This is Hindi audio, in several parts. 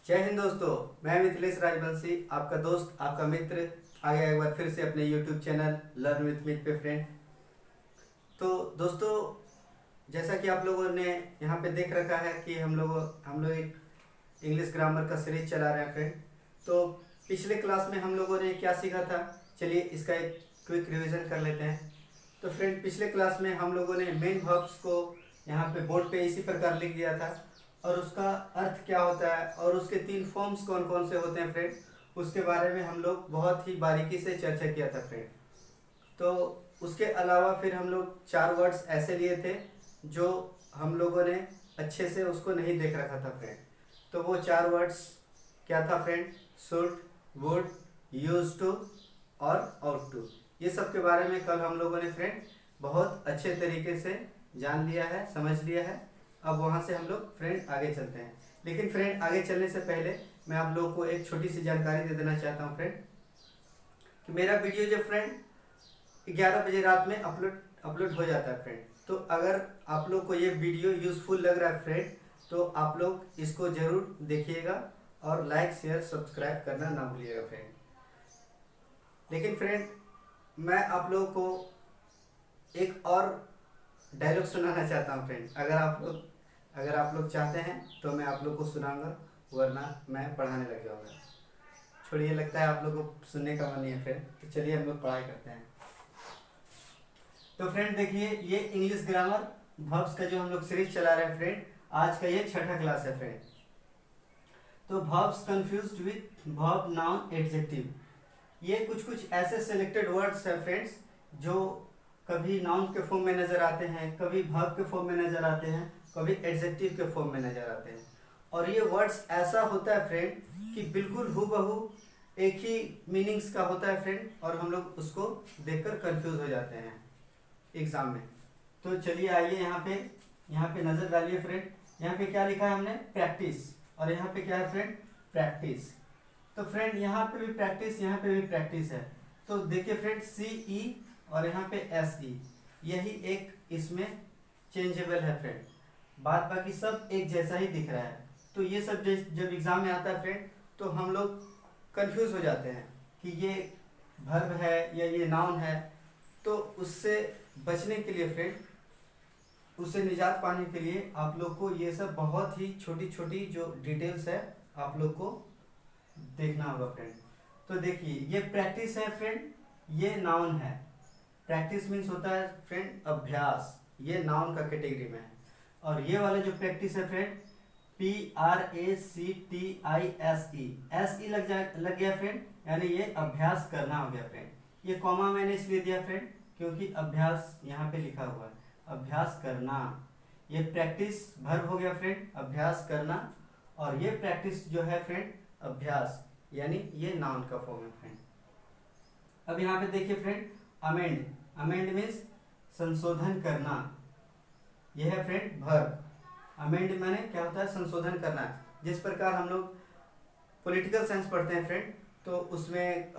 जय हिंद दोस्तों। मैं मिथिलेश राजवंशी, आपका दोस्त, आपका मित्र आ गया एक बार फिर से अपने YouTube channel learn with myth पे फ्रेंड। तो दोस्तों, जैसा कि आप लोगों ने यहाँ पे देख रखा है कि हम लोग एक इंग्लिश ग्रामर का सीरीज चला रहे हैं फ्रेंड। तो पिछले क्लास में हम लोगों ने क्या सीखा था, चलिए इसका एक क्विक रिवीजन कर लेते हैं। तो फ्रेंड, पिछले क्लास में हम लोगों ने मेन वर्ब्स को यहाँ पे बोर्ड पे इसी प्रकार लिख दिया था और उसका अर्थ क्या होता है और उसके 3 फॉर्म्स कौन कौन से होते हैं फ्रेंड, उसके बारे में हम लोग बहुत ही बारीकी से चर्चा किया था फ्रेंड। तो उसके अलावा फिर हम लोग 4 वर्ड्स ऐसे लिए थे जो हम लोगों ने अच्छे से उसको नहीं देख रखा था फ्रेंड। तो वो 4 वर्ड्स क्या था friend? Should, would, use to और आउट टू। ये सब के बारे में कल हम लोगों ने फ्रेंड बहुत अच्छे तरीके से जान लिया है, समझ लिया है। अब वहाँ से हम लोग फ्रेंड आगे चलते हैं। लेकिन फ्रेंड, आगे चलने से पहले मैं आप लोगों को एक छोटी सी जानकारी दे देना चाहता हूँ फ्रेंड, कि मेरा वीडियो जो फ्रेंड 11 बजे रात में अपलोड हो जाता है फ्रेंड। तो अगर आप लोग को ये वीडियो यूज़फुल लग रहा है फ्रेंड, तो आप लोग इसको ज़रूर देखिएगा और लाइक शेयर सब्सक्राइब करना ना भूलिएगा फ्रेंड। लेकिन फ्रेंड, मैं आप लोगों को एक और डायलॉग सुनाना चाहता हूँ फ्रेंड। अगर आप लोग चाहते हैं तो मैं आप लोग को सुनाऊंगा, वरना मैं पढ़ाने लग जाऊँगा। छोड़िए, लगता है आप लोग को सुनने का मन नहीं है फ्रेंड, तो चलिए हम लोग पढ़ाई करते हैं। तो फ्रेंड देखिए, ये इंग्लिश ग्रामर वर्ब्स का जो हम लोग सीरीज चला रहे हैं फ्रेंड, आज का ये 6ठा क्लास है फ्रेंड। तो verbs confused with verb noun adjective, ये कुछ ऐसे सिलेक्टेड वर्ड्स हैं फ्रेंड्स जो कभी नाउन के फॉर्म में नज़र आते हैं, कभी वर्ब के फॉर्म में नज़र आते हैं, कभी एडजेक्टिव के फॉर्म में नज़र आते हैं। और ये वर्ड्स ऐसा होता है फ्रेंड कि बिल्कुल हूबहू एक ही मीनिंग्स का होता है फ्रेंड, और हम लोग उसको देखकर कंफ्यूज हो जाते हैं एग्जाम में। तो चलिए आइए यहाँ पे नज़र डालिए फ्रेंड। यहाँ पे क्या लिखा है हमने? प्रैक्टिस। और यहाँ पे क्या है फ्रेंड? प्रैक्टिस। तो फ्रेंड, यहाँ पे भी प्रैक्टिस, यहाँ पे भी प्रैक्टिस है। तो देखिए फ्रेंड, CE और यहाँ पे SE, यही एक इसमें चेंजेबल है फ्रेंड। बात बाकी सब एक जैसा ही दिख रहा है। तो ये सब जब एग्जाम में आता है फ्रेंड, तो हम लोग कंफ्यूज हो जाते हैं कि ये वर्ब है या ये नाउन है। तो उससे बचने के लिए फ्रेंड, उससे निजात पाने के लिए आप लोग को ये सब बहुत ही छोटी छोटी जो डिटेल्स है आप लोग को देखना होगा फ्रेंड। तो देखिए, ये प्रैक्टिस है फ्रेंड, ये नाउन है। प्रैक्टिस मीन्स होता है फ्रेंड अभ्यास, ये नाउन का कैटेगरी में है। और ये वाला जो प्रैक्टिस है फ्रेंड, PRACTISE लग गया फ्रेंड, यानी ये अभ्यास करना हो गया फ्रेंड। ये कॉमा मैंने इसलिए दिया फ्रेंड क्योंकि अभ्यास यहाँ पे लिखा हुआ है, अभ्यास करना। ये प्रैक्टिस वर्ब हो गया फ्रेंड, अभ्यास करना। और ये प्रैक्टिस जो है फ्रेंड, अभ्यास, यानी ये नाउन का फॉर्म है फ्रेंड। अब यहाँ पे देखिए फ्रेंड, अमेंड। अमेंड मीन्स संशोधन करना, यह है फ्रेंड वर्ब। अमेंड माने क्या होता है? संशोधन करना। जिस प्रकार हम लोग पॉलिटिकल साइंस पढ़ते हैं फ्रेंड, तो उसमें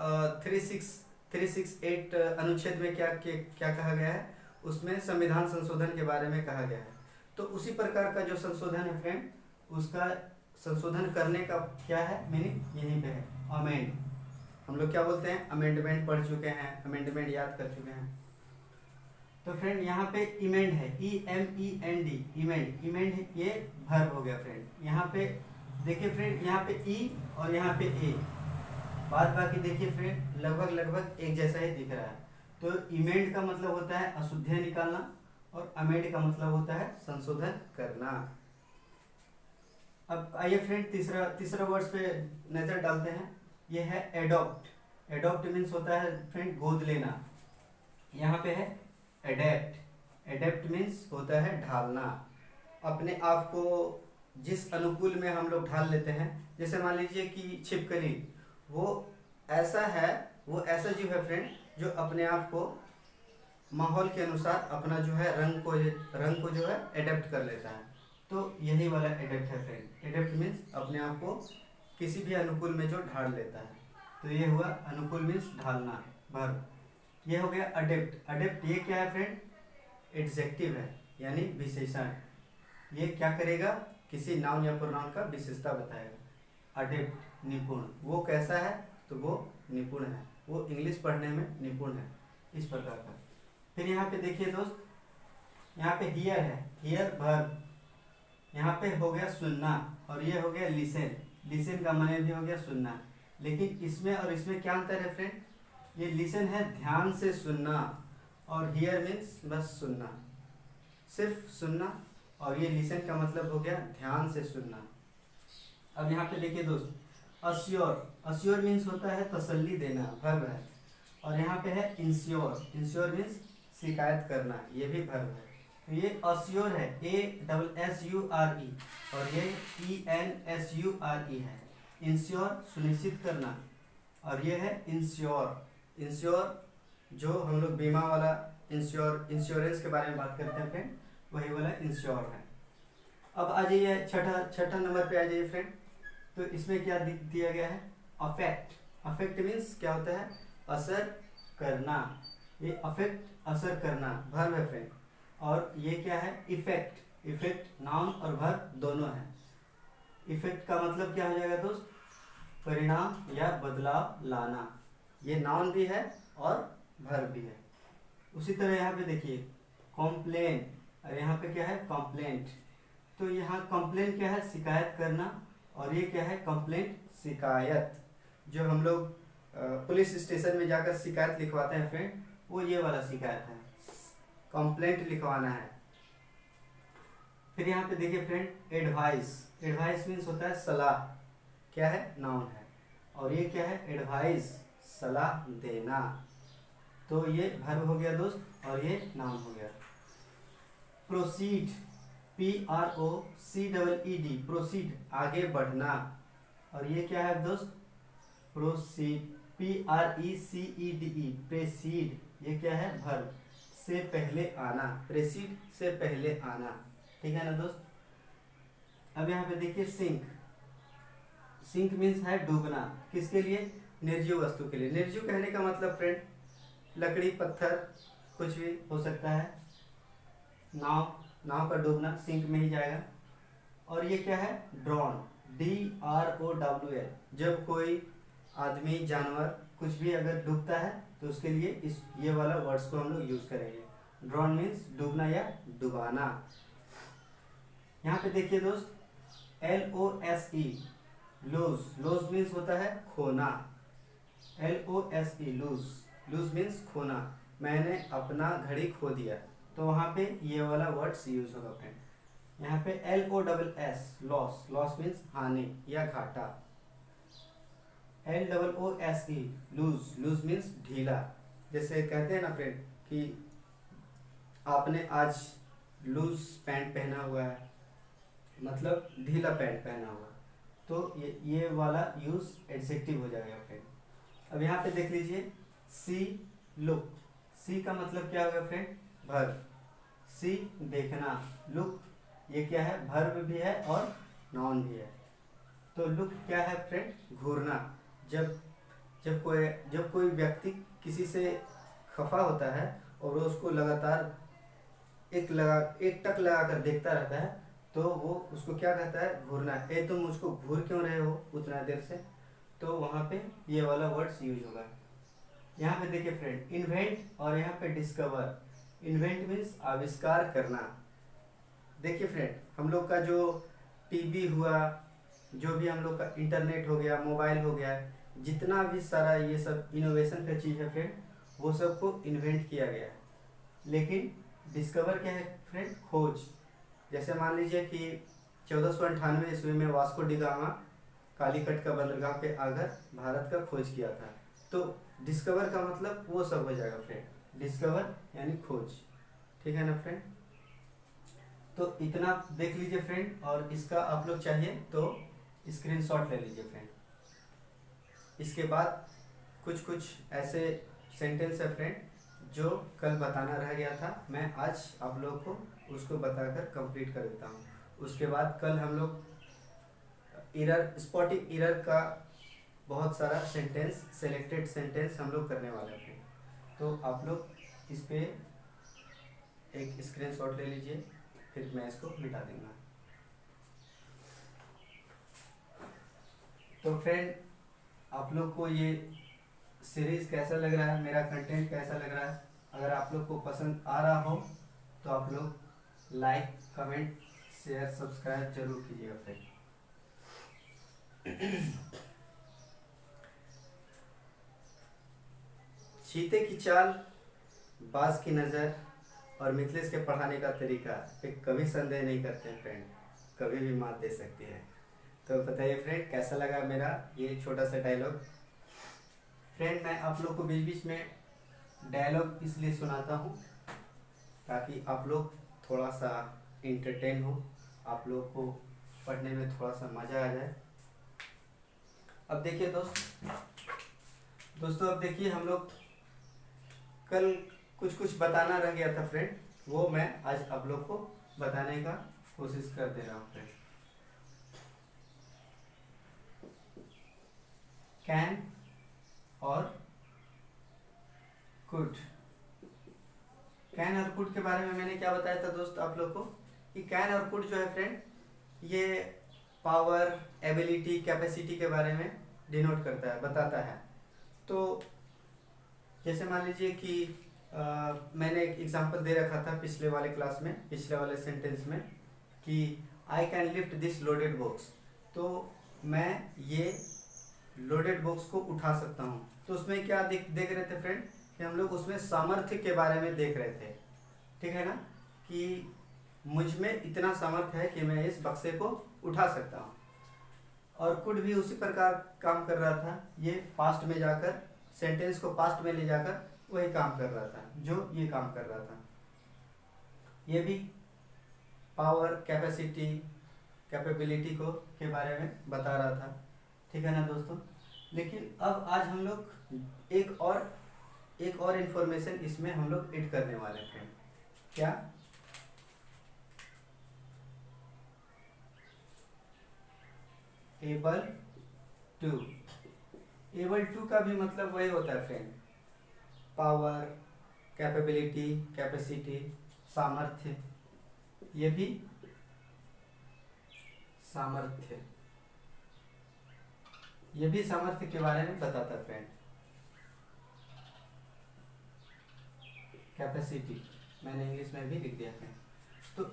368 अनुच्छेद में क्या कहा गया है, उसमें संविधान संशोधन के बारे में कहा गया है। तो उसी प्रकार का जो संशोधन है फ्रेंड, उसका संशोधन करने का क्या है मीनिंग, यहीं पे है अमेंड। हम लोग क्या बोलते हैं? अमेंडमेंट पढ़ चुके हैं, अमेंडमेंट याद कर चुके हैं। तो फ्रेंड, यहाँ पे इमेंड है, EMEND, इमेंड ये वर्ब हो गया फ्रेंड। यहाँ पे देखिए फ्रेंड, यहाँ पे E और यहाँ पे A, बात बाकी देखिए फ्रेंड लगभग एक जैसा ही दिख रहा है। तो इमेंड का मतलब होता है अशुद्धियाँ निकालना, और अमेंड का मतलब होता है संशोधन करना। अब आइए फ्रेंड, तीसरा वर्ड्स पे नजर डालते हैं। ये है एडॉप्ट। एडॉप्ट मीन्स होता है फ्रेंड गोद लेना। यहाँ पे है एडेप्ट। एडेप्ट मीन्स होता है ढालना, अपने आप को जिस अनुकूल में हम लोग ढाल लेते हैं। जैसे मान लीजिए कि छिपकली, वो ऐसा जीव है फ्रेंड जो अपने आप को माहौल के अनुसार अपना जो है रंग को जो है एडेप्ट कर लेता है। तो यही वाला एडेप्ट है फ्रेंड। एडेप्ट मीन्स अपने आप को किसी भी अनुकूल में जो ढाल लेता है। तो ये हुआ अनुकूल मीन्स ढालना, वर्ब। ये हो गया अडेप्ट। अडेप्ट ये क्या है फ्रेंड? एडजेक्टिव है, यानी विशेषण। ये क्या करेगा? किसी नाउन या प्रोनाउन का विशेषता बताएगा। अडेप्ट निपुण, वो कैसा है तो वो निपुण है, वो इंग्लिश पढ़ने में निपुण है, इस प्रकार का। फिर यहाँ पे देखिए दोस्त, यहाँ पे हियर है, हियर वर्ब, यहाँ पे हो गया सुनना और ये हो गया लिसन, लिसन का माने भी हो गया सुनना। लेकिन इसमें और इसमें क्या अंतर है फ्रेंड, ये लिसन है ध्यान से सुनना और हियर मीन्स बस सुनना, सिर्फ सुनना, और ये लिसन का मतलब हो गया ध्यान से सुनना। अब यहाँ पे देखिए दोस्त, अश्योर, अश्योर मीन्स होता है तसल्ली देना, वर्ब है, और यहाँ पे है इंश्योर, इंश्योर मीन्स शिकायत करना, ये भी वर्ब है। तो ये अश्योर है, ASSURE, और ये ENSURE है, इंश्योर सुनिश्चित करना, और ये है इंश्योर, इंश्योर जो हम लोग बीमा वाला इंश्योरेंस के बारे में बात करते हैं फ्रेंड, वही वाला इंश्योर है। अब आ जाइए छठा नंबर पे आ जाइए फ्रेंड। तो इसमें क्या दिया गया है, अफेक्ट, अफेक्ट मीन्स क्या होता है, असर करना, ये अफेक्ट असर करना वर्ब है फ्रेंड। और ये क्या है, इफेक्ट, इफेक्ट नाउन और वर्ब दोनों है। इफेक्ट का मतलब क्या हो जाएगा दोस्त, परिणाम या बदलाव लाना, ये नाउन भी है और वर्ब भी है। उसी तरह यहाँ पे देखिए कॉम्प्लेन, और यहाँ पे क्या है कंप्लेंट। तो यहाँ कंप्लेन क्या है, शिकायत करना, और ये क्या है कंप्लेंट, शिकायत, जो हम लोग पुलिस स्टेशन में जाकर शिकायत लिखवाते हैं फ्रेंड, वो ये वाला शिकायत है, कंप्लेंट लिखवाना है। फिर यहाँ पे देखिए फ्रेंड एडवाइस, एडवाइस मीन्स होता है सलाह, क्या है नाउन है, और ये क्या है एडवाइस, सलाह देना, तो ये वर्ब हो गया दोस्त, और ये नाउन हो गया। प्रोसीड, PROCEED, प्रोसीड आगे बढ़ना, और ये क्या है दोस्त, प्रोसीड, PRECEDE, प्रेसीड, ये क्या है वर्ब, से पहले आना, प्रेसीड से पहले आना, ठीक है ना दोस्त। अब यहाँ पे देखिए सिंक, सिंक मीन्स है डूबना, किसके लिए, निर्जीव वस्तु के लिए। निर्जीव कहने का मतलब फ्रेंड लकड़ी पत्थर कुछ भी हो सकता है, नाव, नाव का डूबना सिंक में ही जाएगा। और ये क्या है ड्रॉन, DROWN, जब कोई आदमी जानवर कुछ भी अगर डूबता है तो उसके लिए इस ये वाला वर्ड्स को हम लोग यूज करेंगे। ड्रॉन मीन्स डूबना या डुबाना। यहाँ पे देखिए दोस्त LOSE, लूज, लूज मीन्स होता है खोना, LOSE लूज, लूज मीन्स खोना, मैंने अपना घड़ी खो दिया, तो वहाँ पे ये वाला वर्ड्स यूज होगा फ्रेंड। यहाँ पे LOSS लॉस, लॉस मीन्स हानि या घाटा। LOOSE लूज, लूज मीन्स ढीला, जैसे कहते हैं ना फ्रेंड कि आपने आज लूज पैंट पहना हुआ है, मतलब ढीला पैंट पहना हुआ, तो ये वाला यूज एडजेक्टिव हो जाएगा फ्रेंड। अब यहाँ पे देख लीजिए सी लुक, सी का मतलब क्या होगा फ्रेंड, वर्ब, सी देखना, लुक ये क्या है वर्ब भी है और नाउन भी है। तो लुक क्या है फ्रेंड, घूरना, जब कोई व्यक्ति किसी से खफा होता है और वो उसको लगातार एक टक लगा कर देखता रहता है, तो वो उसको क्या कहता है, घूरना। ए तुम मुझको घूर क्यों रहे हो उतना देर से, तो वहाँ पे ये वाला वर्ड्स यूज होगा। यहाँ पे देखिए फ्रेंड इन्वेंट और यहाँ पे डिस्कवर, इन्वेंट मीन्स आविष्कार करना। देखिए फ्रेंड हम लोग का जो टीवी हुआ, जो भी हम लोग का इंटरनेट हो गया, मोबाइल हो गया, जितना भी सारा ये सब इनोवेशन का चीज़ है फ्रेंड, वो सबको इन्वेंट किया गया है। लेकिन डिस्कवर क्या है फ्रेंड, खोज। जैसे मान लीजिए कि 1498 ईस्वी में वास्को डी गामा कालीकट का बंदरगाह पे आकर भारत का खोज किया था, तो डिस्कवर का मतलब वो सब हो जाएगा फ्रेंड, डिस्कवर यानी खोज, ठीक है ना फ्रेंड। तो इतना देख लीजिए फ्रेंड, और इसका आप लोग चाहिए तो स्क्रीनशॉट ले लीजिए फ्रेंड। इसके बाद कुछ ऐसे सेंटेंस है फ्रेंड जो कल बताना रह गया था, मैं आज आप लोग को उसको बताकर कंप्लीट कर देता हूँ। उसके बाद कल हम लोग स्पॉटिंग एरर का बहुत सारा सेंटेंस, सेलेक्टेड सेंटेंस हम लोग करने वाले हैं, तो आप लोग इस पे एक स्क्रीनशॉट ले लीजिए, फिर मैं इसको मिटा दूंगा। तो फ्रेंड, आप लोग को ये सीरीज़ कैसा लग रहा है, मेरा कंटेंट कैसा लग रहा है? अगर आप लोग को पसंद आ रहा हो तो आप लोग लाइक, कमेंट, शेयर, सब्सक्राइब जरूर कीजिएगा फ्रेंड। चीते की चाल, बाज की नज़र और मिथिलेश के पढ़ाने का तरीका पे कभी संदेह नहीं करते फ्रेंड, कभी भी मात दे सकती है। तो बताइए फ्रेंड, कैसा लगा मेरा ये छोटा सा डायलॉग? फ्रेंड, मैं आप लोग को बीच बीच में डायलॉग इसलिए सुनाता हूँ ताकि आप लोग थोड़ा सा इंटरटेन हो, आप लोग को पढ़ने में थोड़ा सा मज़ा आ जाए। अब देखिए दोस्तों अब देखिए, हम लोग कल कुछ बताना रह गया था फ्रेंड, वो मैं आज आप लोग को बताने का कोशिश कर दे रहा हूँ फ्रेंड। कैन और कुड। कैन और कुड के बारे में मैंने क्या बताया था दोस्त आप लोग को कि कैन और कुड जो है फ्रेंड, ये पावर, एबिलिटी, कैपेसिटी के बारे में डिनोट करता है, बताता है। तो जैसे मान लीजिए कि मैंने एक एग्जांपल दे रखा था पिछले वाले क्लास में, पिछले वाले सेंटेंस में, कि I can lift this loaded box. तो मैं ये लोडेड बॉक्स को उठा सकता हूँ। तो उसमें क्या देख रहे थे फ्रेंड कि हम लोग उसमें सामर्थ्य के बारे में देख रहे थे, ठीक है ना, कि मुझ में इतना सामर्थ्य है कि मैं इस बक्से को उठा सकता हूँ। और कुड भी उसी प्रकार काम कर रहा था, ये पास्ट में जाकर, सेंटेंस को पास्ट में ले जाकर वही काम कर रहा था जो ये काम कर रहा था। ये भी पावर, कैपेसिटी, कैपेबिलिटी को के बारे में बता रहा था, ठीक है ना दोस्तों। लेकिन अब आज हम लोग एक और इन्फॉर्मेशन इसमें हम लोग ऐड करने वाले थे। क्या? Able to. एबल टू का भी मतलब वही होता है फ्रेंड, पावर, कैपेबिलिटी, कैपेसिटी, सामर्थ्य। ये भी सामर्थ्य, ये भी सामर्थ्य के बारे में बताता है फ्रेंड। कैपेसिटी मैंने इंग्लिश में भी लिख दिया फ्रेंड। तो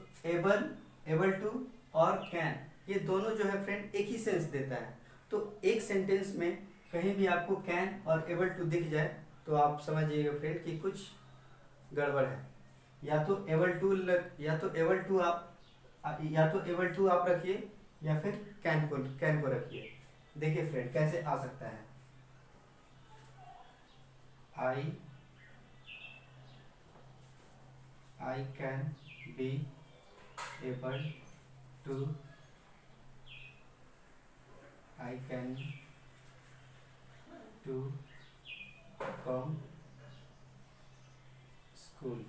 एबल टू और कैन, ये दोनों जो है फ्रेंड एक ही सेंस देता है। तो एक सेंटेंस में कहीं भी आपको कैन और एबल टू दिख जाए तो आप समझिएगा फ्रेंड कि कुछ गड़बड़ है। या तो एबल टू आप रखिए या फिर कैन को रखिए। देखिए फ्रेंड कैसे आ सकता है। I can be able to, I can to come school।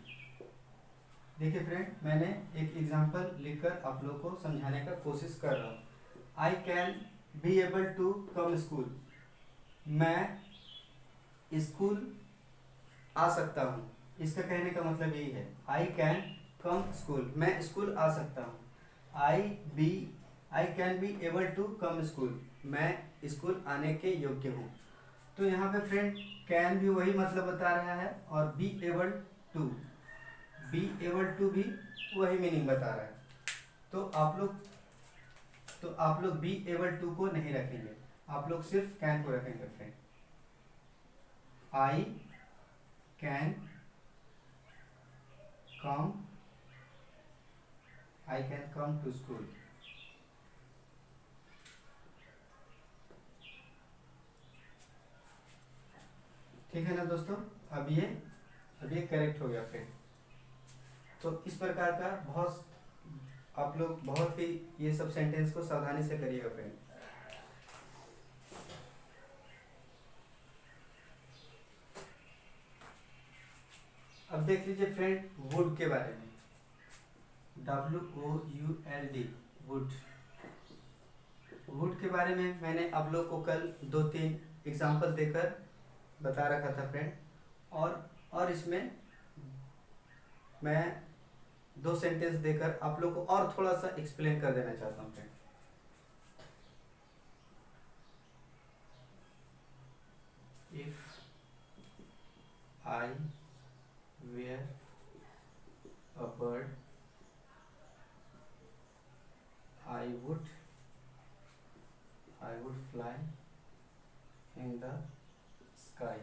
देखिए फ्रेंड, मैंने एक एग्जांपल लिखकर आप लोग को समझाने का कोशिश कर रहा हूँ। I can be able to come school, मैं स्कूल आ सकता हूँ। इसका कहने का मतलब यही है, आई कैन कम स्कूल, मैं स्कूल आ सकता हूँ। I can be able to come school, मैं स्कूल आने के योग्य हूँ। तो यहाँ पे फ्रेंड कैन भी वही मतलब बता रहा है और बी एबल टू भी वही मीनिंग बता रहा है। तो आप लोग बी एबल टू को नहीं रखेंगे, आप लोग सिर्फ कैन को रखेंगे friend. I can come to school. ठीक है ना दोस्तों, अब ये करेक्ट हो गया फ्रेंड। तो इस प्रकार का आप लोग बहुत ही ये सब सेंटेंस को सावधानी से करिएगा फ्रेंड। अब देख लीजिए फ्रेंड वुड के बारे में, WOULD, वुड। वुड के बारे में मैंने आप लोग को कल 2-3 एग्जाम्पल देकर बता रखा था फ्रेंड, और इसमें मैं 2 सेंटेंस देकर आप लोग को और थोड़ा सा एक्सप्लेन कर देना चाहता हूँ friend. I were a bird, I would fly in the sky।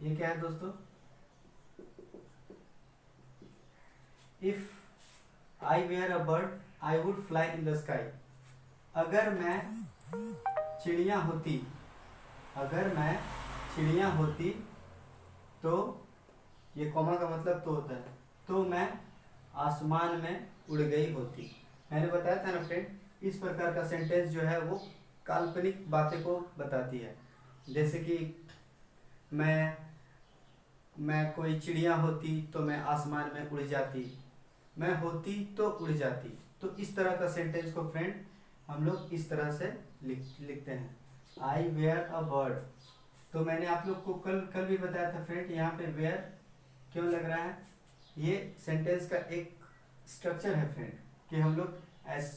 ये क्या है दोस्तों? If I were a bird I would fly in the sky. अगर मैं चिड़िया होती, अगर मैं चिड़िया होती तो, ये कॉमा का मतलब तो होता है, तो मैं आसमान में उड़ गई होती। मैंने बताया था ना फ्रेंड, इस प्रकार का सेंटेंस जो है वो काल्पनिक बातें को बताती है। जैसे कि मैं कोई चिड़िया होती तो मैं आसमान में उड़ जाती, मैं होती तो उड़ जाती। तो इस तरह का सेंटेंस को फ्रेंड हम लोग इस तरह से लिखते हैं, आई वेयर अ बर्ड। तो मैंने आप लोग को कल भी बताया था फ्रेंड, यहाँ पे वेयर क्यों लग रहा है, ये सेंटेंस का एक स्ट्रक्चर है फ्रेंड, कि हम लोग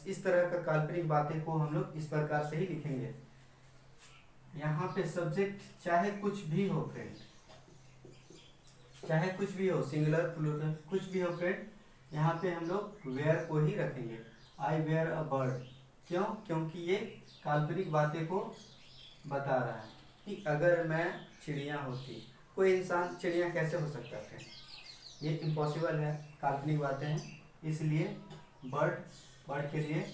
इस तरह का काल्पनिक बातें को हम लोग इस प्रकार से ही लिखेंगे। यहाँ पे सब्जेक्ट चाहे कुछ भी हो फ्रेंड, चाहे कुछ भी हो, सिंगुलर प्लूरल कुछ भी हो फ्रेंड, यहाँ पे हम लोग वेयर को ही रखेंगे। आई वेयर अ बर्ड, क्यों? क्योंकि ये काल्पनिक बातें को बता रहा है कि अगर मैं चिड़िया होती। कोई इंसान चिड़िया कैसे हो सकता है फ्रेंड? ये इम्पॉसिबल है, काल्पनिक बातें हैं, इसलिए बर्ड के लिए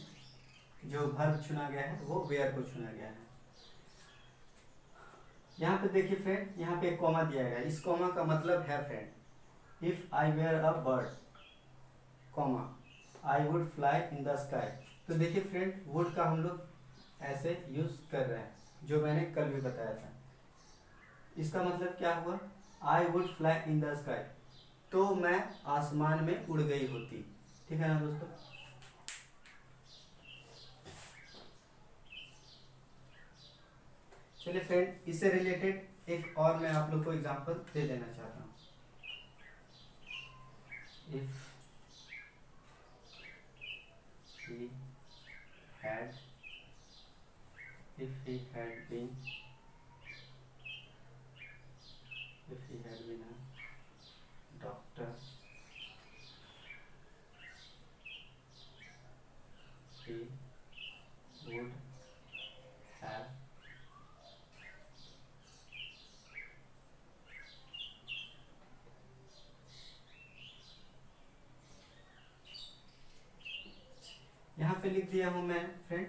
जो वर्ब चुना गया है वो वेयर को चुना गया है। यहाँ पे देखिए फ्रेंड, यहाँ पे एक कॉमा दिया गया है। इस कॉमा का मतलब है friend, if I were a bird comma I would fly in the sky. तो देखिए फ्रेंड, वुड का हम लोग ऐसे यूज कर रहे हैं, जो मैंने कल भी बताया था। इसका मतलब क्या हुआ, आई would fly in the sky, तो मैं आसमान में उड़ गई होती। ठीक है ना दोस्तों? चलिए फ्रेंड, इससे रिलेटेड एक और मैं आप लोग को एग्जांपल दे देना चाहता हूँ। If he had been a doctor, he would have यहाँ पे लिख दिया हूं मैं friend,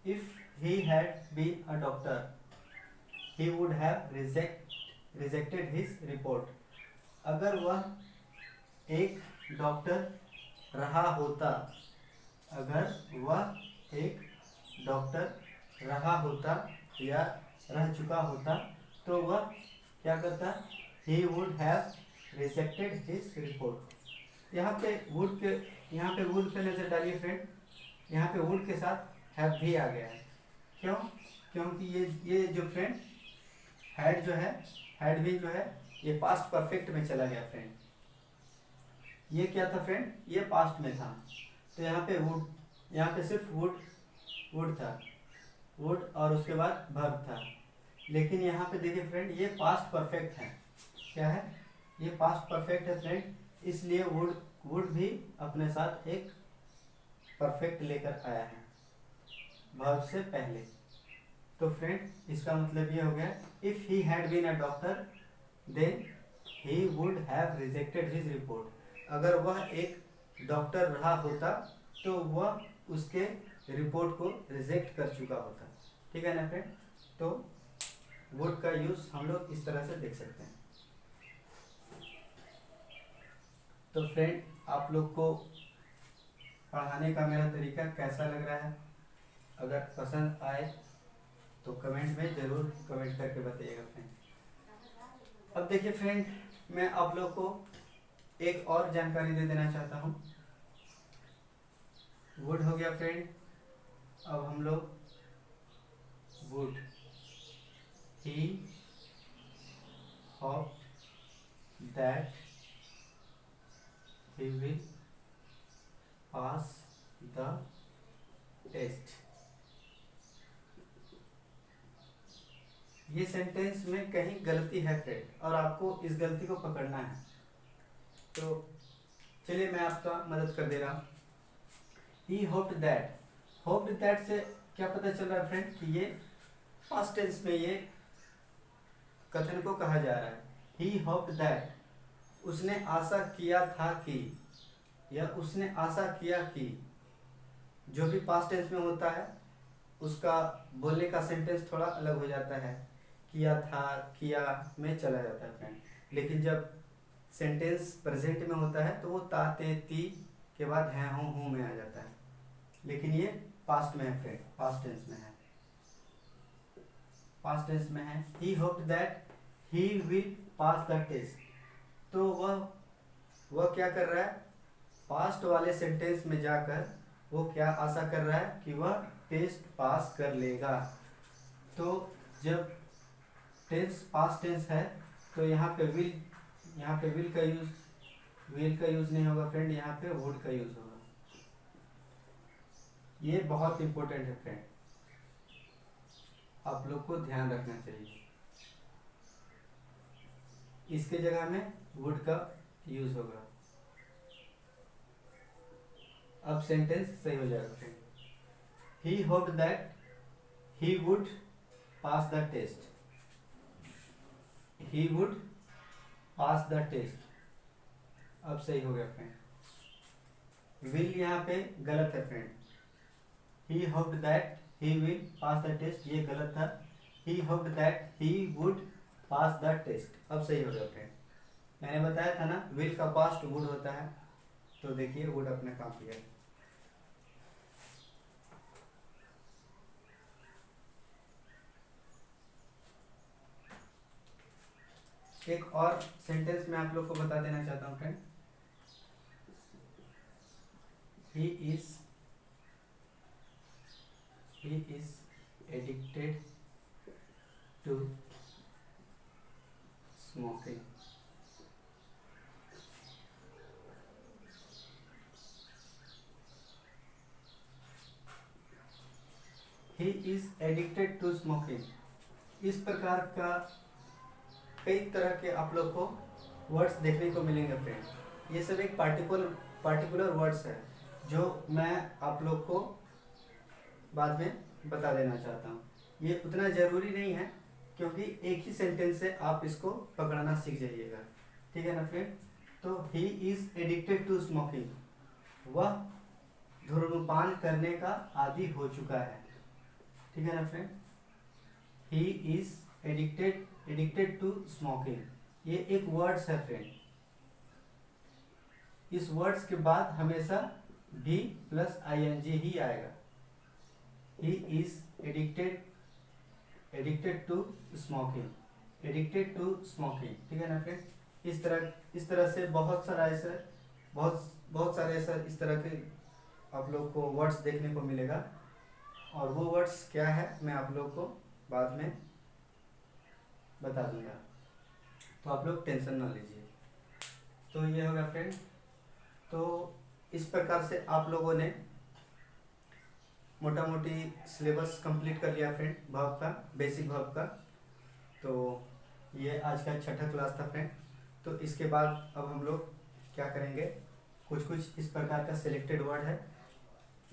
if he had been a doctor he would have rejected his report। अगर वह एक डॉक्टर रहा होता, अगर वह एक डॉक्टर रहा होता या रह चुका होता, तो वह क्या करता, he would have rejected his report। यहाँ पे वुड पे नजर डालिए फ्रेंड, यहाँ पे वुड के साथ हैव भी आ गया है। क्यों? क्योंकि ये जो फ्रेंड हैड जो है, हैड भी जो है, ये पास्ट परफेक्ट में चला गया फ्रेंड। ये क्या था फ्रेंड, ये पास्ट में था, तो यहाँ पे वुड, यहाँ पे सिर्फ वुड था, वुड और उसके बाद वर्ब था। लेकिन यहाँ पे देखिए फ्रेंड, ये पास्ट परफेक्ट है। क्या है? ये पास्ट परफेक्ट है फ्रेंड, इसलिए वुड भी अपने साथ एक परफेक्ट लेकर आया है वर्ब से पहले। तो फ्रेंड इसका मतलब ये हो गया, if he had been a doctor then he would have rejected his report. अगर वह एक डॉक्टर रहा होता तो वह उसके रिपोर्ट को रिजेक्ट कर चुका होता। ठीक है ना फ्रेंड? तो वुड का यूज हम लोग इस तरह से देख सकते हैं। तो फ्रेंड, आप लोग को पढ़ाने का मेरा तरीका कैसा लग रहा है? अगर पसंद आए तो कमेंट में ज़रूर कमेंट करके बताइएगा फ्रेंड। अब देखिए फ्रेंड, मैं आप लोग को एक और जानकारी दे देना चाहता हूँ। वुड हो गया फ्रेंड, अब हम लोग would, he hoped that he will pass the test। ये सेंटेंस में कहीं गलती है फ्रेंड और आपको इस गलती को पकड़ना है। तो चलिए मैं आपका मदद कर दे रहा हूँ। ही होप्ड दैट, होप्ड दैट से क्या पता चल रहा है फ्रेंड कि ये पास्ट टेंस में ये कथन को कहा जा रहा है। ही होप्ड दैट, उसने आशा किया था कि, या उसने आशा किया कि, जो भी पास्ट टेंस में होता है उसका बोलने का सेंटेंस थोड़ा अलग हो जाता है, किया था, किया में चला जाता है फ्रेंड। लेकिन जब सेंटेंस प्रेजेंट में होता है तो वो ता ते ती के बाद है हूँ में आ जाता है। लेकिन ये पास्ट में है फ्रेंड, पास्ट टेंस में है, पास्ट टेंस में है। He hoped that he will pass the test. तो वह क्या कर रहा है, पास्ट वाले सेंटेंस में जाकर वो क्या आशा कर रहा है कि वह टेस्ट पास कर लेगा। तो जब टेंस पास्ट टेंस है तो यहाँ पे विल का यूज नहीं होगा फ्रेंड, यहाँ पे वुड का यूज होगा। ये बहुत इंपॉर्टेंट है फ्रेंड, आप लोग को ध्यान रखना चाहिए। इसके जगह में वुड का यूज होगा। अब सेंटेंस सही हो जाएगा friend. He hoped that he would pass the test, he would pass the test. अब सही हो गया फ्रेंड। विल यहाँ पे गलत है friend, he hoped that he will pass the test, ये गलत था। He hoped that he would pass the test. अब सही हो गया फ्रेंड। मैंने बताया था ना विल का पास्ट वुड होता है, तो देखिए वुड अपने काम किया। एक और सेंटेंस मैं आप लोग को बता देना चाहता हूँ friend. He is addicted to smoking. He is addicted to smoking. इस प्रकार का कई तरह के आप लोग को वर्ड्स देखने को मिलेंगे फ्रेंड। ये सब एक पार्टिकुलर वर्ड्स है जो मैं आप लोग को बाद में बता देना चाहता हूँ। ये उतना ज़रूरी नहीं है क्योंकि एक ही सेंटेंस से आप इसको पकड़ना सीख जाइएगा, ठीक है ना फ्रेंड। तो he is addicted to smoking, वह धूम्रपान करने का आदी हो चुका है, ठीक है ना friend. He is addicted to smoking, ये एक वर्ड्स है फ्रेंड। इस वर्ड्स के बाद हमेशा भी प्लस ing ही आएगा। He is addicted to smoking, ठीक है ना फ्रेंड। इस तरह से बहुत सारे ऐसा इस तरह के आप लोग को वर्ड्स देखने को मिलेगा। और वो वर्ड्स क्या है मैं आप लोग को बाद में बता दूंगा, तो आप लोग टेंशन ना लीजिए। तो ये होगा फ्रेंड। तो इस प्रकार से आप लोगों ने मोटा मोटी सिलेबस कंप्लीट कर लिया फ्रेंड, वर्ब का, बेसिक वर्ब का। तो ये आज का छठा क्लास था फ्रेंड। तो इसके बाद अब हम लोग क्या करेंगे, कुछ इस प्रकार का सिलेक्टेड वर्ड है।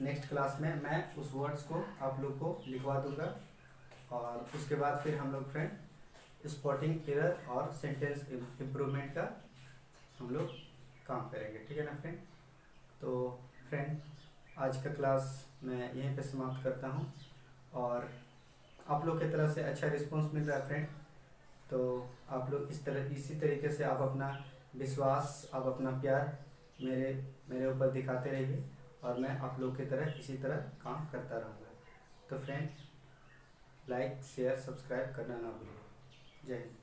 नेक्स्ट क्लास में मैं उस वर्ड्स को आप लोग को लिखवा दूंगा और उसके बाद फिर हम लोग फ्रेंड स्पॉटिंग एरर और सेंटेंस इम्प्रूवमेंट का हम लोग काम करेंगे, ठीक है ना फ्रेंड। तो फ्रेंड आज का क्लास मैं यहीं पे समाप्त करता हूँ और आप लोग की तरफ से अच्छा रिस्पांस मिल रहा है फ्रेंड। तो आप लोग इसी तरीके से आप अपना विश्वास, आप अपना प्यार मेरे ऊपर दिखाते रहिए और मैं आप लोग की तरह इसी तरह काम करता रहूँगा। तो फ्रेंड लाइक शेयर सब्सक्राइब करना ना भूलिए। जय हिंद।